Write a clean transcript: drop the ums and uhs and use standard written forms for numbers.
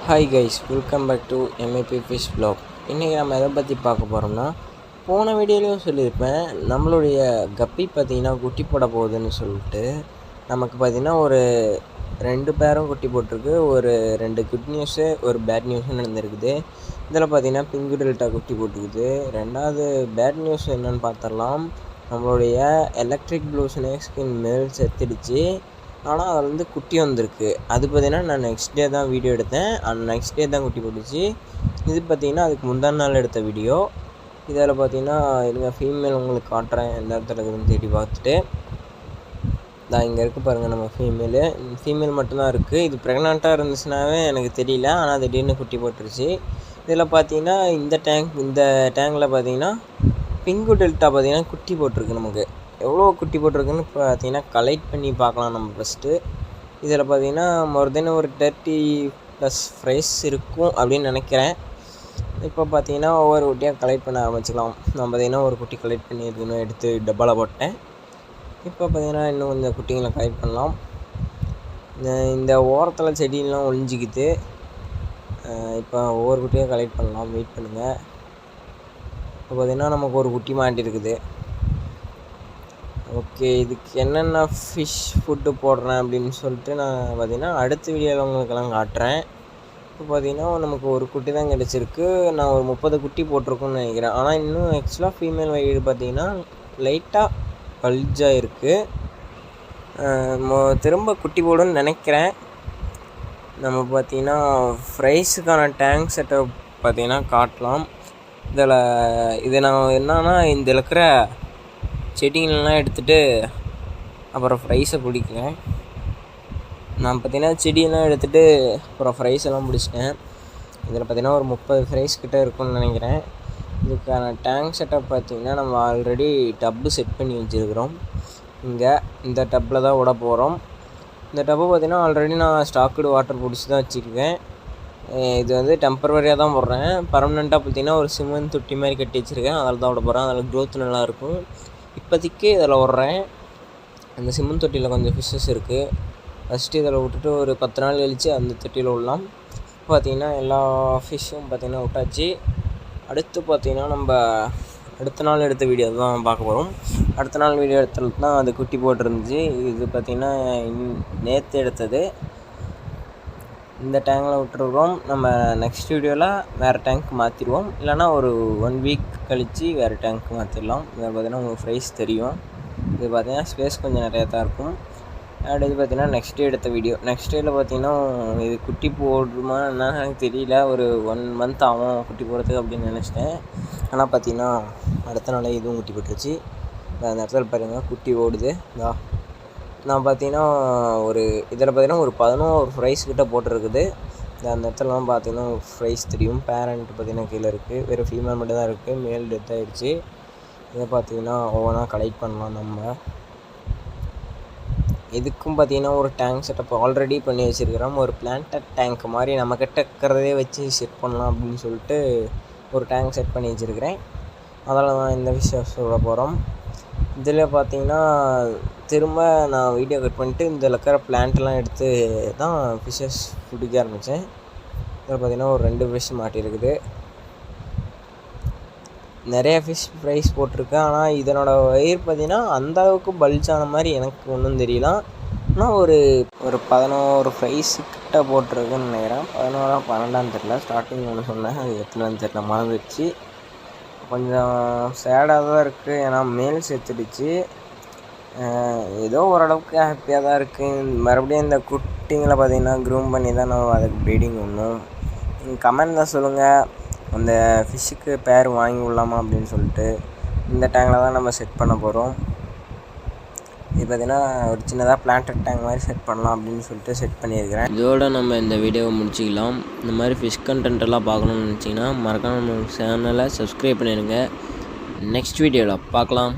Hi guys, welcome back to M A P fish vlog. இன்றைக்கி நம்ம எதை பற்றி பார்க்க போகிறோம்னா, போன வீடியோலையும் சொல்லியிருப்பேன், நம்மளுடைய கப்பி பார்த்திங்கன்னா குட்டி போட போகுதுன்னு சொல்லிட்டு. நமக்கு பார்த்திங்கன்னா ஒரு 2 பேரும் குட்டி போட்டிருக்கு. ஒரு 2 குட் நியூஸு, ஒரு பேட் நியூஸும் நடந்திருக்குது. இதில் பார்த்திங்கன்னா பிங்க் டெல்டா குட்டி போட்டுருக்குது. ரெண்டாவது பேட் நியூஸ் என்னென்னு பார்த்துடலாம். நம்மளுடைய எலக்ட்ரிக் ப்ளூ ஸ்னேக் ஸ்கின் மேல் செத்துடுச்சு. ஆனால் அதில் வந்து குட்டி வந்திருக்கு. அது பார்த்திங்கன்னா நான் நெக்ஸ்ட் டே தான் வீடியோ எடுத்தேன். அந்த நெக்ஸ்ட் டே தான் குட்டி போட்டுச்சு. இது பார்த்திங்கன்னா அதுக்கு முந்தான நாள் எடுத்த வீடியோ. இதில் பார்த்திங்கன்னா இருங்க, ஃபீமேல் உங்களுக்கு காட்டுறேன் எந்த இடத்துல இருக்குதுன்னு தேடி பார்த்துட்டு. தான் இங்கே இருக்குது பாருங்கள் நம்ம ஃபீமேல் மட்டும்தான் இருக்குது. இது ப்ரெக்னெண்ட்டாக இருந்துச்சுனாவே எனக்கு தெரியல, ஆனால் திடீர்னு குட்டி போட்டுருச்சு. இதில் பார்த்திங்கன்னா இந்த டேங்கில் பார்த்திங்கன்னா பிங்கு டெல்டா பார்த்திங்கன்னா குட்டி போட்டிருக்கு. நமக்கு எவ்வளோ குட்டி போட்டிருக்குன்னு பார்த்தீங்கன்னா கலெக்ட் பண்ணி பார்க்கலாம் நம்ம ஃபஸ்ட்டு. இதில் பார்த்தீங்கன்னா மோர் தென் ஒரு 30+ ஃப்ரைஸ் இருக்கும் அப்படின்னு நினைக்கிறேன். இப்போ பார்த்தீங்கன்னா ஒவ்வொரு குட்டியாக கலெக்ட் பண்ண ஆரம்பிச்சிக்கலாம். நான் பார்த்தீங்கன்னா ஒரு குட்டி கலெக்ட் பண்ணி எடுத்து டப்பாவில் போட்டேன். இப்போ பார்த்தீங்கன்னா இன்னும் கொஞ்சம் குட்டிங்களை கலெக்ட் பண்ணலாம். இந்த ஓரத்தில் செடியெலாம் ஒழிஞ்சிக்குது. இப்போ ஒவ்வொரு குட்டியாக கலெக்ட் பண்ணலாம், வெயிட் பண்ணுங்கள். இப்போ பார்த்தீங்கன்னா நமக்கு ஒரு குட்டி மாட்டிருக்குது. ஓகே, இதுக்கு என்னென்ன ஃபிஷ் ஃபுட்டு போடுறேன் அப்படின்னு சொல்லிட்டு நான் பார்த்திங்கன்னா அடுத்த வீடியோவில் உங்களுக்கெல்லாம் காட்டுறேன். இப்போ பார்த்திங்கன்னா நமக்கு ஒரு குட்டி தான் கிடச்சிருக்கு. நான் ஒரு 30 குட்டி போட்டிருக்குன்னு நினைக்கிறேன். ஆனால் இன்னும் ஆக்சுவலாக ஃபீமேல் வயிறு பார்த்திங்கன்னா லைட்டாக பல்ஜாக இருக்குது. திரும்ப குட்டி போடுன்னு நினைக்கிறேன். நம்ம பார்த்திங்கன்னா ஃப்ரைஸுக்கான டேங்க் செட்டப் பார்த்திங்கன்னா காட்டலாம். இதை நான் என்னன்னா இந்த இருக்கிற செடிங்களெலாம் எடுத்துகிட்டு அப்புறம் ஃப்ரைஸை பிடிக்கிறேன். நான் பார்த்திங்கன்னா செடியெல்லாம் எடுத்துகிட்டு அப்புறம் ஃப்ரைஸ் எல்லாம் பிடிச்சிட்டேன். இதில் பார்த்திங்கன்னா ஒரு 30 ஃப்ரைஸ் கிட்டே இருக்குன்னு நினைக்கிறேன். இதுக்கான டேங்க் செட்டப் பார்த்திங்கன்னா நம்ம ஆல்ரெடி டப்பு செட் பண்ணி வச்சுருக்கிறோம். இந்த டப்பில் தான் விட போகிறோம். இந்த டப்பு பார்த்திங்கன்னா ஆல்ரெடி நான் ஸ்டாக்குடு வாட்டர் பிடிச்சி தான் வச்சுருக்கேன். இது வந்து டெம்பரவரியாக தான் போடுறேன். பர்மனெண்ட்டாக பார்த்திங்கன்னா ஒரு சிமெண்ட் தொட்டி மாதிரி கட்டி வச்சுருக்கேன். அதில் தான் விட போகிறேன். அதில் க்ரோத் நல்லாயிருக்கும். இப்போதைக்கு இதில் விட்றேன். அந்த சிமெண்ட் தொட்டியில் கொஞ்சம் ஃபிஷ்ஷஸ் இருக்குது. ஃபஸ்ட்டு இதில் விட்டுட்டு ஒரு 10 நாள் கழித்து அந்த தொட்டியில் விடலாம். பார்த்திங்கன்னா எல்லா ஃபிஷ்ஷும் பார்த்திங்கன்னா விட்டாச்சு. அடுத்து பார்த்திங்கன்னா நம்ம அடுத்த நாள் எடுத்த வீடியோ தான் பார்க்க போகிறோம். அடுத்த நாள் வீடியோ எடுத்தது தான் அது குட்டி போட்டிருந்துச்சு. இது பார்த்திங்கன்னா நேற்று எடுத்தது. இந்த டேங்கில் விட்டுருக்கோம். நம்ம நெக்ஸ்ட் வீடியோவில் வேறு டேங்க் மாற்றிடுவோம். இல்லைனா ஒரு 1 வீக் கழித்து வேறு டேங்க் மாற்றிடலாம். இதில் பார்த்திங்கன்னா உங்களுக்கு ஃப்ரைஸ் தெரியும். இது பார்த்திங்கன்னா ஸ்பேஸ் கொஞ்சம் நிறையா தான் இருக்கும். இது பார்த்திங்கன்னா நெக்ஸ்ட் டே எடுத்த வீடியோ. நெக்ஸ்ட் டேயில் பார்த்திங்கன்னா இது குட்டி போடுமா என்னன்னு எனக்கு தெரியல. ஒரு 1 மந்த் ஆகும் குட்டி போடுறதுக்கு அப்படின்னு நினச்சிட்டேன். ஆனால் பார்த்திங்கன்னா அடுத்த நாளே இதுவும் குட்டி போட்டுருச்சு. அந்த இடத்துல பாருங்கள் குட்டி ஓடுது. நான் பார்த்திங்கன்னா இதில் பார்த்திங்கன்னா ஒரு 11 ஃப்ரைஸ் கிட்டே போட்டிருக்குது. அந்த இடத்துலலாம் பார்த்திங்கன்னா ஃப்ரைஸ் தெரியும். பேரண்ட் பார்த்திங்கன்னா கீழே இருக்குது. வெறும் ஃபீமேல் மட்டும் தான் இருக்குது. மேல் டெத் ஆகிடுச்சு. இதை பார்த்திங்கன்னா ஒவ்வொன்றா கலெக்ட் பண்ணலாம் நம்ம. இதுக்கும் பார்த்திங்கன்னா ஒரு டேங்க் செட்டப் ஆல்ரெடி பண்ணி வச்சுருக்கிறோம். ஒரு பிளான்டட் டேங்க் மாதிரி நம்மக்கிட்ட இருக்கிறதே வச்சு செட் பண்ணலாம் அப்படின்னு சொல்லிட்டு ஒரு டேங்க் செட் பண்ணி வச்சுருக்கிறேன். அதில் தான் இந்த விஷயம் சொல்ல போகிறோம். இதில் பார்த்திங்கன்னா திரும்ப நான் வீடியோ கட் பண்ணிட்டு இதில் இருக்கிற பிளான்ட்லாம் எடுத்து தான் ஃபிஷ்ஷஸ் பிடிக்க ஆரம்பித்தேன். இதில் பார்த்திங்கன்னா ஒரு 2 ஃபிஷ் மாட்டியிருக்குது. நிறைய ஃபிஷ் ஃப்ரைஸ் போட்டிருக்கேன். ஆனால் இதனோட வயிறு பார்த்திங்கன்னா அந்தளவுக்கு பல்ஜான மாதிரி எனக்கு ஒன்றும் தெரியல. ஆனால் ஒரு 11 ஃப்ரைஸ் கிட்ட போட்டிருக்குன்னு நினைக்கிறேன். 11 12 தெரியல. ஸ்டார்டிங் ஒன்று சொன்னேன், அது எத்தனைன்னு தெரியல, மறந்துடுச்சு. கொஞ்சம் சேடாக தான் இருக்குது. ஏன்னா மேல் செத்துடுச்சு. ஏதோ ஓரளவுக்கு ஹாப்பியாக தான் இருக்குது. மறுபடியும் இந்த குட்டிங்களை பார்த்திங்கன்னா க்ரூம் பண்ணி தான் நம்ம அதுக்கு ப்ரீடிங் பண்ணணும். நீங்கள் கமெண்டில் சொல்லுங்கள், அந்த ஃபிஷ்ஷுக்கு பேர் வாங்கி விடலாமா அப்படின்னு சொல்லிட்டு. இந்த டேங்கில் தான் நம்ம செட் பண்ண போகிறோம். இது பார்த்திங்கன்னா ஒரு சின்னதாக பிளான்டட் டேங்க் மாதிரி செட் பண்ணலாம் அப்படின்னு சொல்லிட்டு செட் பண்ணியிருக்கிறேன். இதோடு நம்ம இந்த வீடியோவை முடிச்சிக்கலாம். இந்த மாதிரி ஃபிஷ் கண்டென்ட்டெல்லாம் பார்க்கணுன்னு நினச்சிங்கன்னா மறக்காம நம்ம சேனலை சப்ஸ்கிரைப் பண்ணிடுங்க. நெக்ஸ்ட் வீடியோவில் பார்க்கலாம்.